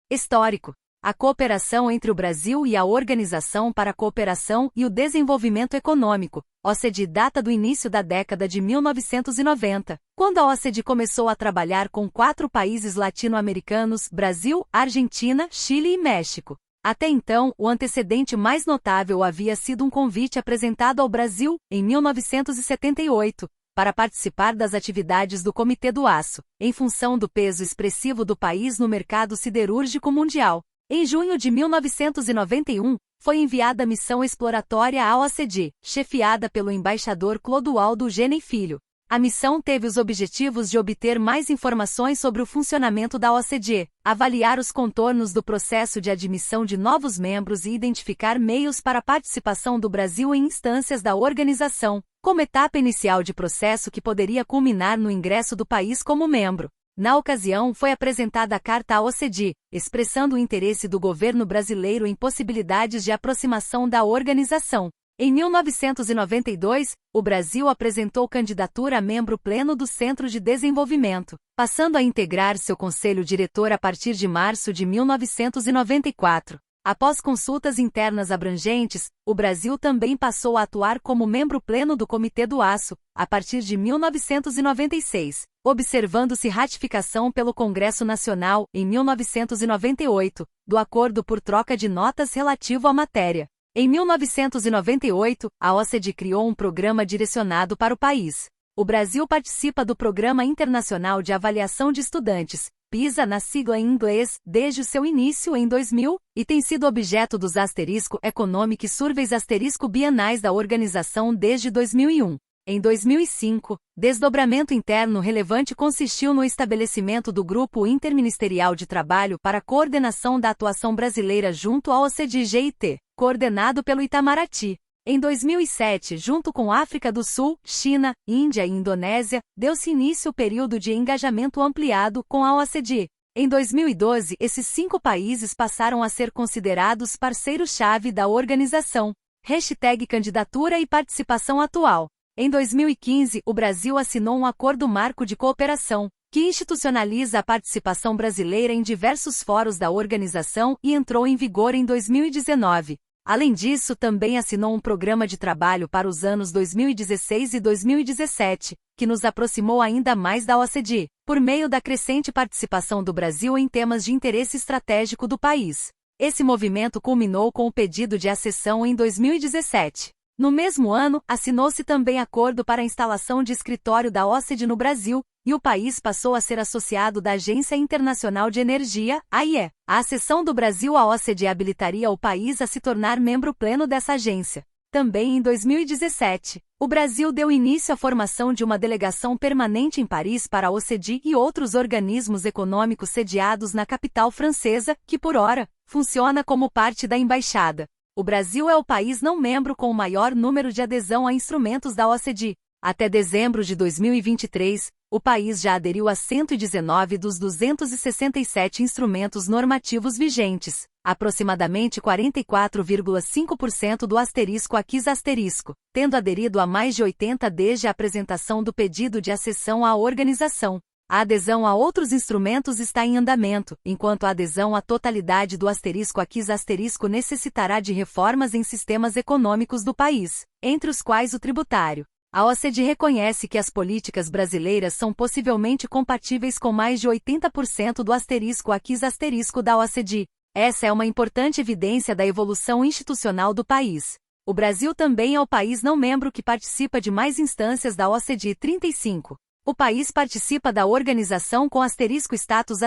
Histórico. A cooperação entre o Brasil e a Organização para a Cooperação e o Desenvolvimento Econômico, OCDE, data do início da década de 1990, quando a OCDE começou a trabalhar com 4 países latino-americanos: Brasil, Argentina, Chile e México. Até então, o antecedente mais notável havia sido um convite apresentado ao Brasil, em 1978, para participar das atividades do Comitê do Aço, em função do peso expressivo do país no mercado siderúrgico mundial. Em junho de 1991, foi enviada a missão exploratória à OCDE, chefiada pelo embaixador Clodoaldo Genen Filho. A missão teve os objetivos de obter mais informações sobre o funcionamento da OCDE, avaliar os contornos do processo de admissão de novos membros e identificar meios para a participação do Brasil em instâncias da organização, como etapa inicial de processo que poderia culminar no ingresso do país como membro. Na ocasião, foi apresentada a Carta à OCDE, expressando o interesse do governo brasileiro em possibilidades de aproximação da organização. Em 1992, o Brasil apresentou candidatura a membro pleno do Centro de Desenvolvimento, passando a integrar seu conselho diretor a partir de março de 1994. Após consultas internas abrangentes, o Brasil também passou a atuar como membro pleno do Comitê do Aço, a partir de 1996, observando-se ratificação pelo Congresso Nacional, em 1998, do Acordo por Troca de Notas relativo à matéria. Em 1998, a OCDE criou um programa direcionado para o país. O Brasil participa do Programa Internacional de Avaliação de Estudantes, PISA na sigla em inglês, desde o seu início em 2000, e tem sido objeto dos Economic Surveys bienais da organização desde 2001. Em 2005, desdobramento interno relevante consistiu no estabelecimento do Grupo Interministerial de Trabalho para a Coordenação da Atuação Brasileira junto ao OCDE-GIT, coordenado pelo Itamaraty. Em 2007, junto com África do Sul, China, Índia e Indonésia, deu-se início ao período de engajamento ampliado com a OCDE. Em 2012, esses 5 países passaram a ser considerados parceiros-chave da organização. #candidatura e participação atual. Em 2015, o Brasil assinou um acordo marco de cooperação, que institucionaliza a participação brasileira em diversos fóruns da organização e entrou em vigor em 2019. Além disso, também assinou um programa de trabalho para os anos 2016 e 2017, que nos aproximou ainda mais da OCDE, por meio da crescente participação do Brasil em temas de interesse estratégico do país. Esse movimento culminou com o pedido de acessão em 2017. No mesmo ano, assinou-se também acordo para a instalação de escritório da OCDE no Brasil, e o país passou a ser associado da Agência Internacional de Energia, AIE. A acessão do Brasil à OCDE habilitaria o país a se tornar membro pleno dessa agência. Também em 2017, o Brasil deu início à formação de uma delegação permanente em Paris para a OCDE e outros organismos econômicos sediados na capital francesa, que por ora, funciona como parte da embaixada. O Brasil é o país não membro com o maior número de adesão a instrumentos da OCDE. Até dezembro de 2023, o país já aderiu a 119 dos 267 instrumentos normativos vigentes, aproximadamente 44,5% do *aquis*, tendo aderido a mais de 80 desde a apresentação do pedido de acessão à organização. A adesão a outros instrumentos está em andamento, enquanto a adesão à totalidade do *aquis* necessitará de reformas em sistemas econômicos do país, entre os quais o tributário. A OCDE reconhece que as políticas brasileiras são possivelmente compatíveis com mais de 80% do *aquis* da OCDE. Essa é uma importante evidência da evolução institucional do país. O Brasil também é o país não membro que participa de mais instâncias da OCDE 35. O país participa da organização com status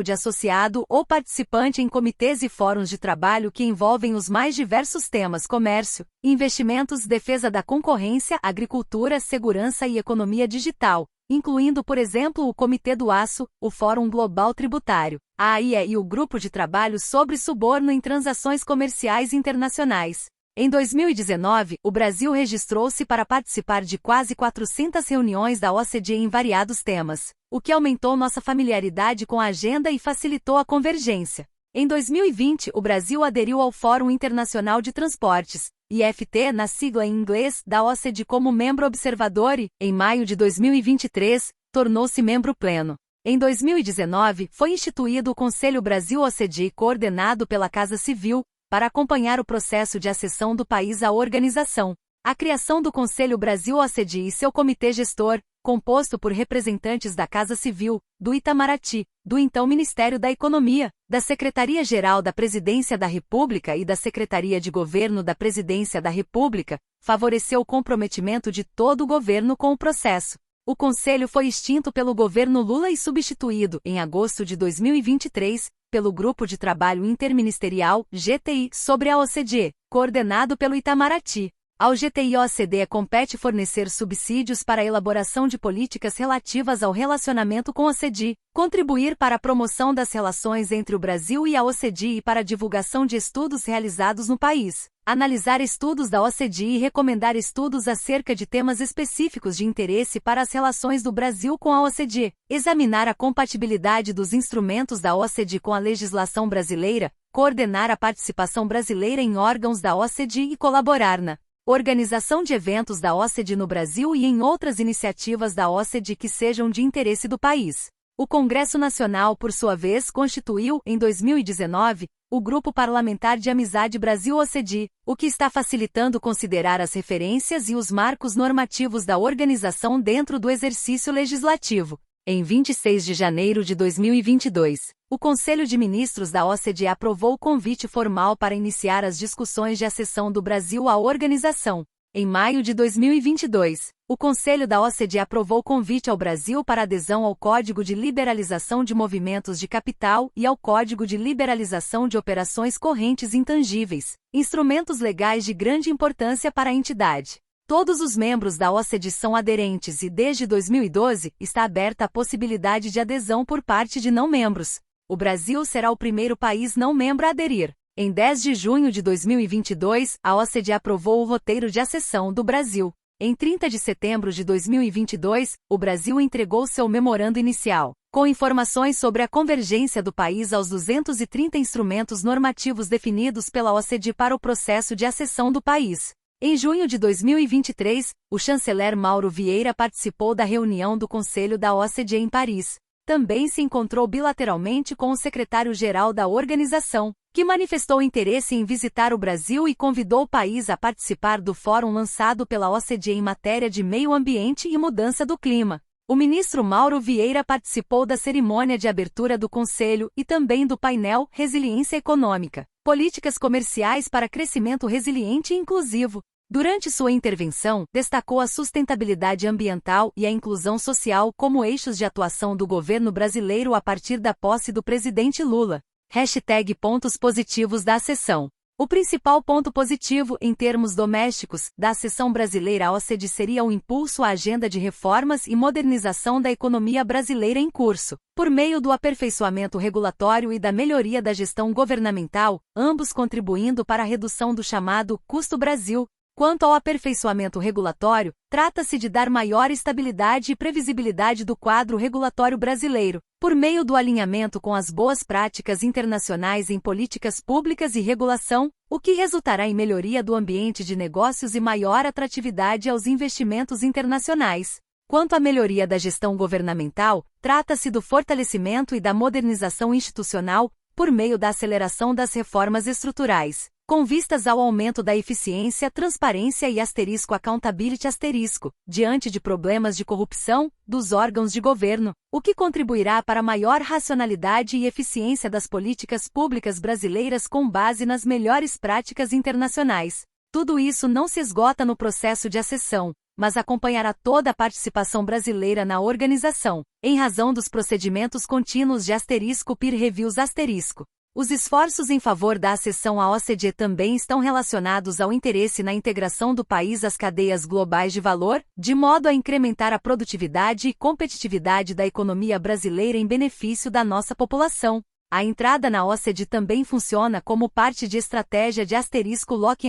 de associado ou participante em comitês e fóruns de trabalho que envolvem os mais diversos temas: comércio, investimentos, defesa da concorrência, agricultura, segurança e economia digital, incluindo, por exemplo, o Comitê do Aço, o Fórum Global Tributário, a AIE e o Grupo de Trabalho sobre Suborno em Transações Comerciais Internacionais. Em 2019, o Brasil registrou-se para participar de quase 400 reuniões da OCDE em variados temas, o que aumentou nossa familiaridade com a agenda e facilitou a convergência. Em 2020, o Brasil aderiu ao Fórum Internacional de Transportes, IFT na sigla em inglês, da OCDE como membro observador e, em maio de 2023, tornou-se membro pleno. Em 2019, foi instituído o Conselho Brasil-OCDE, coordenado pela Casa Civil, para acompanhar o processo de acessão do país à organização. A criação do Conselho Brasil-OCDE e seu comitê gestor, composto por representantes da Casa Civil, do Itamaraty, do então Ministério da Economia, da Secretaria-Geral da Presidência da República e da Secretaria de Governo da Presidência da República, favoreceu o comprometimento de todo o governo com o processo. O Conselho foi extinto pelo governo Lula e substituído, em agosto de 2023, pelo Grupo de Trabalho Interministerial, GTI, sobre a OCDE, coordenado pelo Itamaraty. Ao GTI-OCDE compete fornecer subsídios para a elaboração de políticas relativas ao relacionamento com a OCDE, contribuir para a promoção das relações entre o Brasil e a OCDE e para a divulgação de estudos realizados no país, analisar estudos da OCDE e recomendar estudos acerca de temas específicos de interesse para as relações do Brasil com a OCDE, examinar a compatibilidade dos instrumentos da OCDE com a legislação brasileira, coordenar a participação brasileira em órgãos da OCDE e colaborar na organização de eventos da OCDE no Brasil e em outras iniciativas da OCDE que sejam de interesse do país. O Congresso Nacional, por sua vez, constituiu, em 2019, o Grupo Parlamentar de Amizade Brasil-OCDE, o que está facilitando considerar as referências e os marcos normativos da organização dentro do exercício legislativo. Em 26 de janeiro de 2022, o Conselho de Ministros da OCDE aprovou o convite formal para iniciar as discussões de acessão do Brasil à organização. Em maio de 2022, o Conselho da OCDE aprovou o convite ao Brasil para adesão ao Código de Liberalização de Movimentos de Capital e ao Código de Liberalização de Operações Correntes Intangíveis, instrumentos legais de grande importância para a entidade. Todos os membros da OCDE são aderentes e, desde 2012, está aberta a possibilidade de adesão por parte de não-membros. O Brasil será o primeiro país não-membro a aderir. Em 10 de junho de 2022, a OCDE aprovou o roteiro de acessão do Brasil. Em 30 de setembro de 2022, o Brasil entregou seu memorando inicial, com informações sobre a convergência do país aos 230 instrumentos normativos definidos pela OCDE para o processo de acessão do país. Em junho de 2023, o chanceler Mauro Vieira participou da reunião do Conselho da OCDE em Paris. Também se encontrou bilateralmente com o secretário-geral da organização, que manifestou interesse em visitar o Brasil e convidou o país a participar do fórum lançado pela OCDE em matéria de meio ambiente e mudança do clima. O ministro Mauro Vieira participou da cerimônia de abertura do Conselho e também do painel Resiliência Econômica, Políticas Comerciais para Crescimento Resiliente e Inclusivo. Durante sua intervenção, destacou a sustentabilidade ambiental e a inclusão social como eixos de atuação do governo brasileiro a partir da posse do presidente Lula. Pontos positivos da acessão. O principal ponto positivo, em termos domésticos, da acessão brasileira à OCDE seria o impulso à agenda de reformas e modernização da economia brasileira em curso, por meio do aperfeiçoamento regulatório e da melhoria da gestão governamental, ambos contribuindo para a redução do chamado custo Brasil. Quanto ao aperfeiçoamento regulatório, trata-se de dar maior estabilidade e previsibilidade do quadro regulatório brasileiro, por meio do alinhamento com as boas práticas internacionais em políticas públicas e regulação, o que resultará em melhoria do ambiente de negócios e maior atratividade aos investimentos internacionais. Quanto à melhoria da gestão governamental, trata-se do fortalecimento e da modernização institucional, por meio da aceleração das reformas estruturais, com vistas ao aumento da eficiência, transparência e accountability diante de problemas de corrupção dos órgãos de governo, o que contribuirá para maior racionalidade e eficiência das políticas públicas brasileiras com base nas melhores práticas internacionais. Tudo isso não se esgota no processo de acessão, mas acompanhará toda a participação brasileira na organização, em razão dos procedimentos contínuos de peer reviews Os esforços em favor da acessão à OCDE também estão relacionados ao interesse na integração do país às cadeias globais de valor, de modo a incrementar a produtividade e competitividade da economia brasileira em benefício da nossa população. A entrada na OCDE também funciona como parte de estratégia de *lock-in*,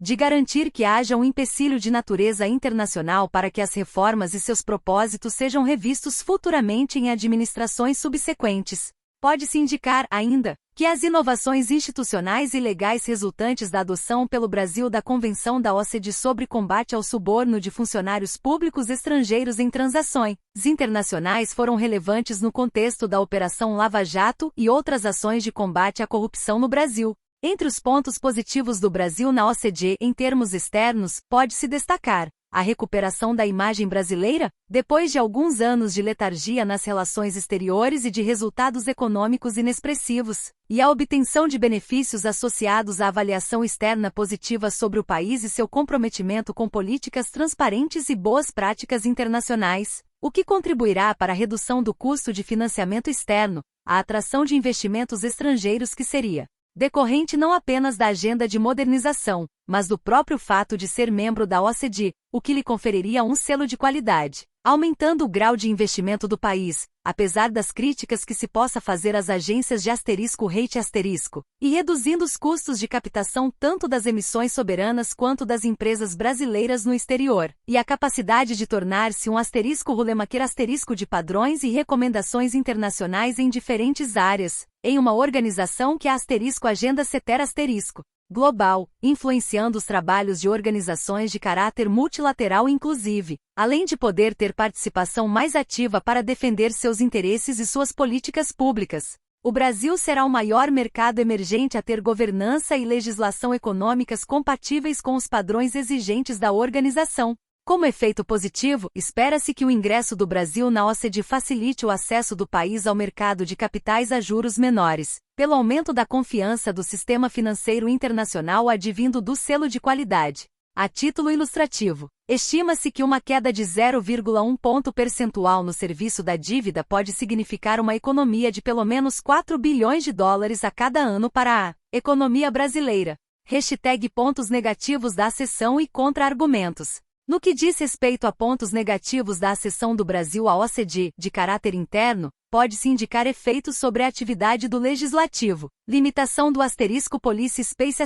de garantir que haja um empecilho de natureza internacional para que as reformas e seus propósitos sejam revistos futuramente em administrações subsequentes. Pode-se indicar, ainda, que as inovações institucionais e legais resultantes da adoção pelo Brasil da Convenção da OCDE sobre combate ao suborno de funcionários públicos estrangeiros em transações internacionais foram relevantes no contexto da Operação Lava Jato e outras ações de combate à corrupção no Brasil. Entre os pontos positivos do Brasil na OCDE em termos externos, pode-se destacar a recuperação da imagem brasileira, depois de alguns anos de letargia nas relações exteriores e de resultados econômicos inexpressivos, e a obtenção de benefícios associados à avaliação externa positiva sobre o país e seu comprometimento com políticas transparentes e boas práticas internacionais, o que contribuirá para a redução do custo de financiamento externo, a atração de investimentos estrangeiros que seria decorrente não apenas da agenda de modernização, mas do próprio fato de ser membro da OCDE, o que lhe conferiria um selo de qualidade, aumentando o grau de investimento do país, apesar das críticas que se possa fazer às agências de *rate*, e reduzindo os custos de captação tanto das emissões soberanas quanto das empresas brasileiras no exterior, e a capacidade de tornar-se um *rulemaker* de padrões e recomendações internacionais em diferentes áreas, em uma organização que a *agenda seter global, influenciando os trabalhos de organizações de caráter multilateral inclusive, além de poder ter participação mais ativa para defender seus interesses e suas políticas públicas. O Brasil será o maior mercado emergente a ter governança e legislação econômicas compatíveis com os padrões exigentes da organização. Como efeito positivo, espera-se que o ingresso do Brasil na OCDE facilite o acesso do país ao mercado de capitais a juros menores, pelo aumento da confiança do sistema financeiro internacional advindo do selo de qualidade. A título ilustrativo, estima-se que uma queda de 0,1 ponto percentual no serviço da dívida pode significar uma economia de pelo menos $4 bilhões a cada ano para a economia brasileira. Pontos negativos da acessão e contra-argumentos. No que diz respeito a pontos negativos da acessão do Brasil à OCDE, de caráter interno, pode-se indicar efeitos sobre a atividade do Legislativo, limitação do *policy space*,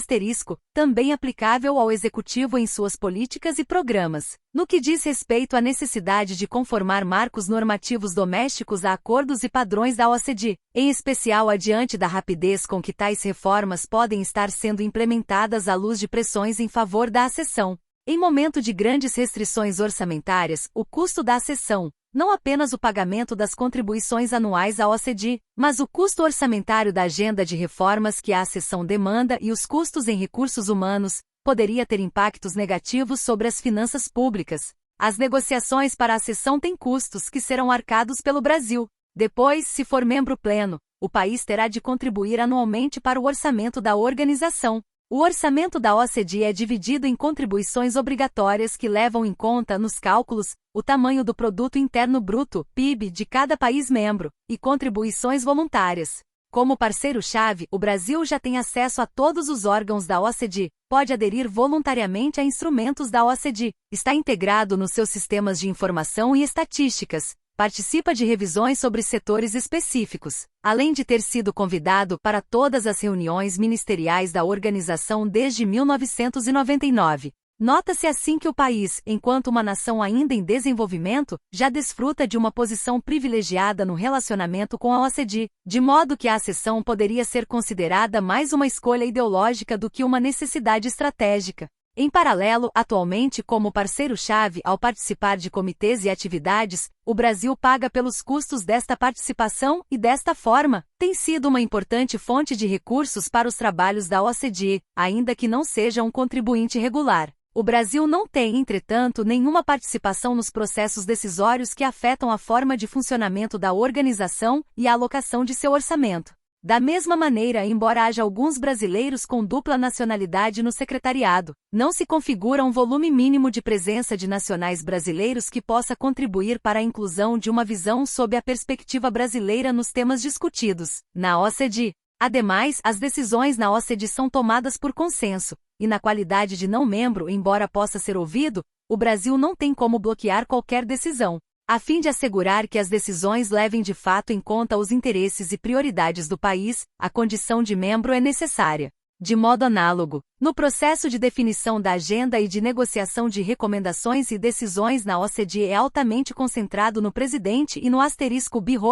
também aplicável ao Executivo em suas políticas e programas. No que diz respeito à necessidade de conformar marcos normativos domésticos a acordos e padrões da OCDE, em especial adiante da rapidez com que tais reformas podem estar sendo implementadas à luz de pressões em favor da acessão. Em momento de grandes restrições orçamentárias, o custo da acessão, não apenas o pagamento das contribuições anuais à OCDE, mas o custo orçamentário da agenda de reformas que a acessão demanda e os custos em recursos humanos, poderia ter impactos negativos sobre as finanças públicas. As negociações para a acessão têm custos que serão arcados pelo Brasil. Depois, se for membro pleno, o país terá de contribuir anualmente para o orçamento da organização. O orçamento da OCDE é dividido em contribuições obrigatórias que levam em conta nos cálculos o tamanho do Produto Interno Bruto, PIB, de cada país membro, e contribuições voluntárias. Como parceiro-chave, o Brasil já tem acesso a todos os órgãos da OCDE, pode aderir voluntariamente a instrumentos da OCDE, está integrado nos seus sistemas de informação e estatísticas, participa de revisões sobre setores específicos, além de ter sido convidado para todas as reuniões ministeriais da organização desde 1999. Nota-se assim que o país, enquanto uma nação ainda em desenvolvimento, já desfruta de uma posição privilegiada no relacionamento com a OCDE, de modo que a acessão poderia ser considerada mais uma escolha ideológica do que uma necessidade estratégica. Em paralelo, atualmente como parceiro-chave ao participar de comitês e atividades, o Brasil paga pelos custos desta participação e desta forma, tem sido uma importante fonte de recursos para os trabalhos da OCDE, ainda que não seja um contribuinte regular. O Brasil não tem, entretanto, nenhuma participação nos processos decisórios que afetam a forma de funcionamento da organização e a alocação de seu orçamento. Da mesma maneira, embora haja alguns brasileiros com dupla nacionalidade no secretariado, não se configura um volume mínimo de presença de nacionais brasileiros que possa contribuir para a inclusão de uma visão sob a perspectiva brasileira nos temas discutidos na OCDE. Ademais, as decisões na OCDE são tomadas por consenso, e na qualidade de não-membro, embora possa ser ouvido, o Brasil não tem como bloquear qualquer decisão. A fim de assegurar que as decisões levem de fato em conta os interesses e prioridades do país, a condição de membro é necessária. De modo análogo, no processo de definição da agenda e de negociação de recomendações e decisões na OCDE é altamente concentrado no presidente e no *Biro*,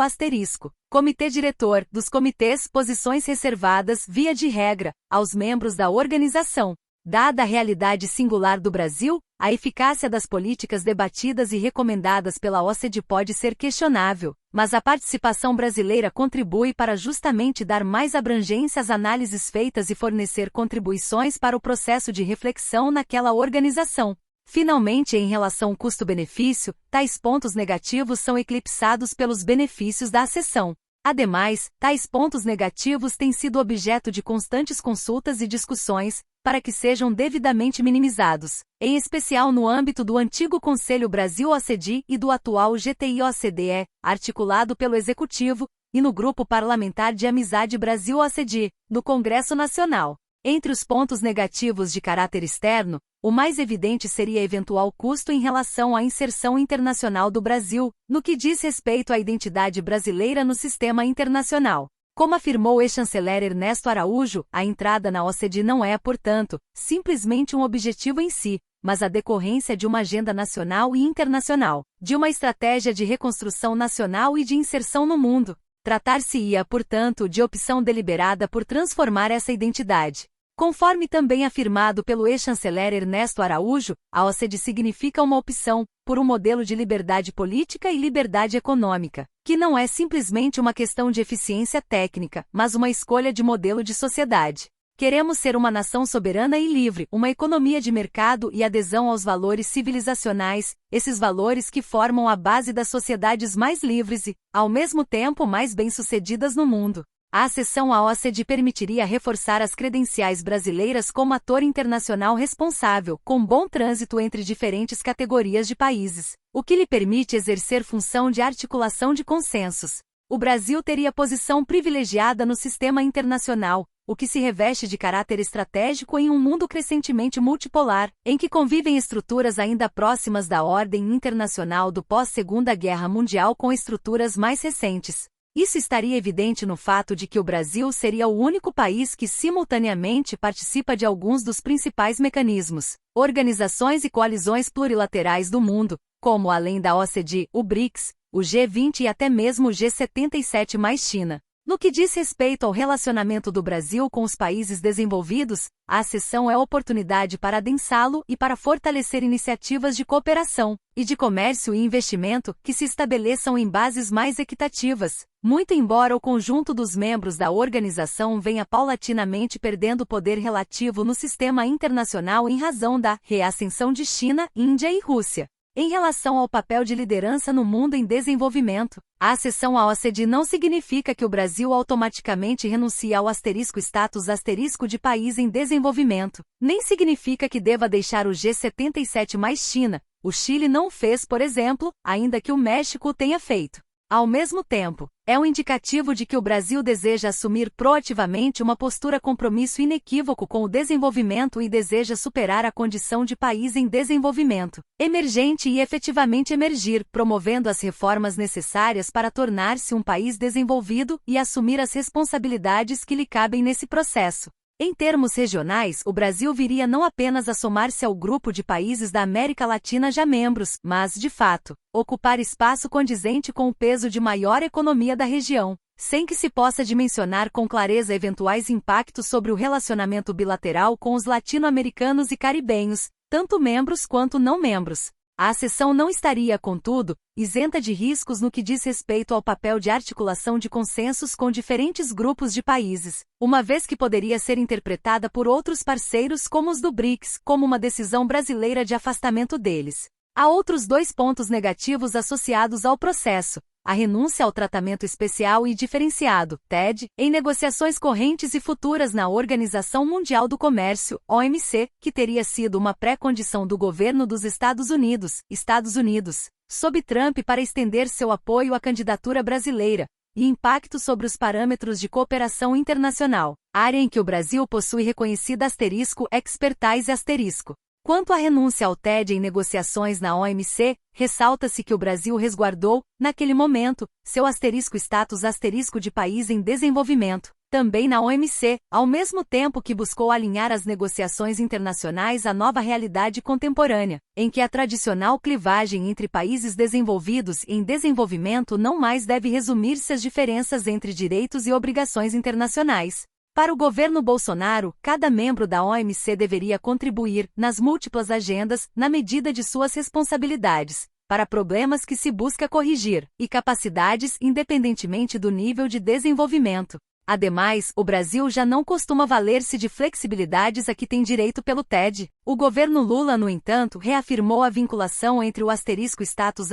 comitê diretor, dos comitês, posições reservadas, via de regra, aos membros da organização. Dada a realidade singular do Brasil, a eficácia das políticas debatidas e recomendadas pela OCDE pode ser questionável, mas a participação brasileira contribui para justamente dar mais abrangência às análises feitas e fornecer contribuições para o processo de reflexão naquela organização. Finalmente, em relação custo-benefício, tais pontos negativos são eclipsados pelos benefícios da acessão. Ademais, tais pontos negativos têm sido objeto de constantes consultas e discussões, para que sejam devidamente minimizados, em especial no âmbito do antigo Conselho Brasil-OCDE e do atual GTI-OCDE, articulado pelo Executivo, e no Grupo Parlamentar de Amizade Brasil-OCDE, do Congresso Nacional. Entre os pontos negativos de caráter externo, o mais evidente seria eventual custo em relação à inserção internacional do Brasil, no que diz respeito à identidade brasileira no sistema internacional. Como afirmou o ex-chanceler Ernesto Araújo, a entrada na OCDE não é, portanto, simplesmente um objetivo em si, mas a decorrência de uma agenda nacional e internacional, de uma estratégia de reconstrução nacional e de inserção no mundo. Tratar-se-ia, portanto, de opção deliberada por transformar essa identidade. Conforme também afirmado pelo ex-chanceler Ernesto Araújo, a OCDE significa uma opção, por um modelo de liberdade política e liberdade econômica, que não é simplesmente uma questão de eficiência técnica, mas uma escolha de modelo de sociedade. Queremos ser uma nação soberana e livre, uma economia de mercado e adesão aos valores civilizacionais, esses valores que formam a base das sociedades mais livres e, ao mesmo tempo, mais bem-sucedidas no mundo. A acessão à OCDE permitiria reforçar as credenciais brasileiras como ator internacional responsável, com bom trânsito entre diferentes categorias de países, o que lhe permite exercer função de articulação de consensos. O Brasil teria posição privilegiada no sistema internacional, o que se reveste de caráter estratégico em um mundo crescentemente multipolar, em que convivem estruturas ainda próximas da ordem internacional do pós-Segunda Guerra Mundial com estruturas mais recentes. Isso estaria evidente no fato de que o Brasil seria o único país que simultaneamente participa de alguns dos principais mecanismos, organizações e coalizões plurilaterais do mundo, como além da OCDE, o BRICS, o G20 e até mesmo o G77 mais China. No que diz respeito ao relacionamento do Brasil com os países desenvolvidos, a acessão é oportunidade para adensá-lo e para fortalecer iniciativas de cooperação e de comércio e investimento que se estabeleçam em bases mais equitativas, muito embora o conjunto dos membros da organização venha paulatinamente perdendo poder relativo no sistema internacional em razão da reascensão de China, Índia e Rússia. Em relação ao papel de liderança no mundo em desenvolvimento, a acessão à OCDE não significa que o Brasil automaticamente renuncie ao status de país em desenvolvimento, nem significa que deva deixar o G77 mais China. O Chile não o fez, por exemplo, ainda que o México o tenha feito. Ao mesmo tempo, é um indicativo de que o Brasil deseja assumir proativamente uma postura compromisso inequívoco com o desenvolvimento e deseja superar a condição de país em desenvolvimento, emergente e efetivamente emergir, promovendo as reformas necessárias para tornar-se um país desenvolvido e assumir as responsabilidades que lhe cabem nesse processo. Em termos regionais, o Brasil viria não apenas a somar-se ao grupo de países da América Latina já membros, mas, de fato, ocupar espaço condizente com o peso de maior economia da região, sem que se possa dimensionar com clareza eventuais impactos sobre o relacionamento bilateral com os latino-americanos e caribenhos, tanto membros quanto não membros. A acessão não estaria, contudo, isenta de riscos no que diz respeito ao papel de articulação de consensos com diferentes grupos de países, uma vez que poderia ser interpretada por outros parceiros como os do BRICS, como uma decisão brasileira de afastamento deles. Há outros dois pontos negativos associados ao processo: a renúncia ao tratamento especial e diferenciado, TED, em negociações correntes e futuras na Organização Mundial do Comércio, OMC, que teria sido uma pré-condição do governo dos Estados Unidos, sob Trump para estender seu apoio à candidatura brasileira, e impacto sobre os parâmetros de cooperação internacional, área em que o Brasil possui reconhecida expertise. Quanto à renúncia ao TED em negociações na OMC, ressalta-se que o Brasil resguardou, naquele momento, seu status de país em desenvolvimento, também na OMC, ao mesmo tempo que buscou alinhar as negociações internacionais à nova realidade contemporânea, em que a tradicional clivagem entre países desenvolvidos e em desenvolvimento não mais deve resumir-se às diferenças entre direitos e obrigações internacionais. Para o governo Bolsonaro, cada membro da OMC deveria contribuir, nas múltiplas agendas, na medida de suas responsabilidades, para problemas que se busca corrigir, e capacidades independentemente do nível de desenvolvimento. Ademais, o Brasil já não costuma valer-se de flexibilidades a que tem direito pelo TED. O governo Lula, no entanto, reafirmou a vinculação entre o status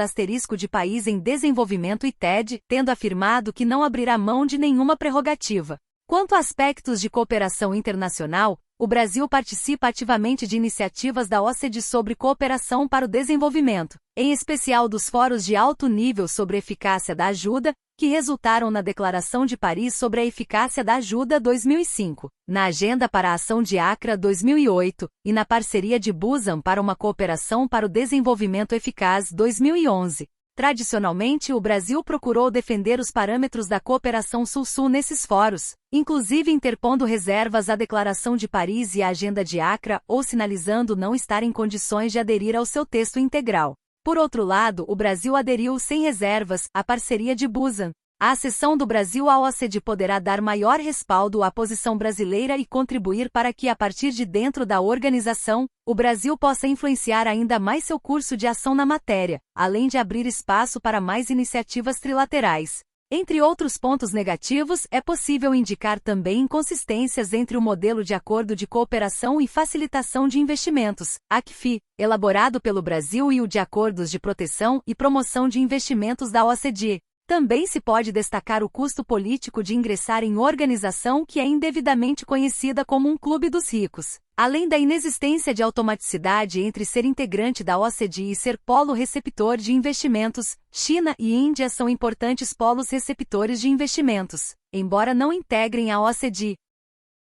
de país em desenvolvimento e TED, tendo afirmado que não abrirá mão de nenhuma prerrogativa. Quanto a aspectos de cooperação internacional, o Brasil participa ativamente de iniciativas da OCDE sobre cooperação para o desenvolvimento, em especial dos fóruns de alto nível sobre eficácia da ajuda, que resultaram na Declaração de Paris sobre a Eficácia da Ajuda 2005, na Agenda para a Ação de Accra 2008 e na Parceria de Busan para uma Cooperação para o Desenvolvimento Eficaz 2011. Tradicionalmente, o Brasil procurou defender os parâmetros da cooperação Sul-Sul nesses fóruns, inclusive interpondo reservas à Declaração de Paris e à Agenda de Accra ou sinalizando não estar em condições de aderir ao seu texto integral. Por outro lado, o Brasil aderiu sem reservas à Parceria de Busan. A acessão do Brasil à OCDE poderá dar maior respaldo à posição brasileira e contribuir para que, a partir de dentro da organização, o Brasil possa influenciar ainda mais seu curso de ação na matéria, além de abrir espaço para mais iniciativas trilaterais. Entre outros pontos negativos, é possível indicar também inconsistências entre o modelo de Acordo de Cooperação e Facilitação de Investimentos, ACFI, elaborado pelo Brasil e o de Acordos de Proteção e Promoção de Investimentos da OCDE. Também se pode destacar o custo político de ingressar em organização que é indevidamente conhecida como um clube dos ricos. Além da inexistência de automaticidade entre ser integrante da OCDE e ser polo receptor de investimentos, China e Índia são importantes polos receptores de investimentos. Embora não integrem a OCDE,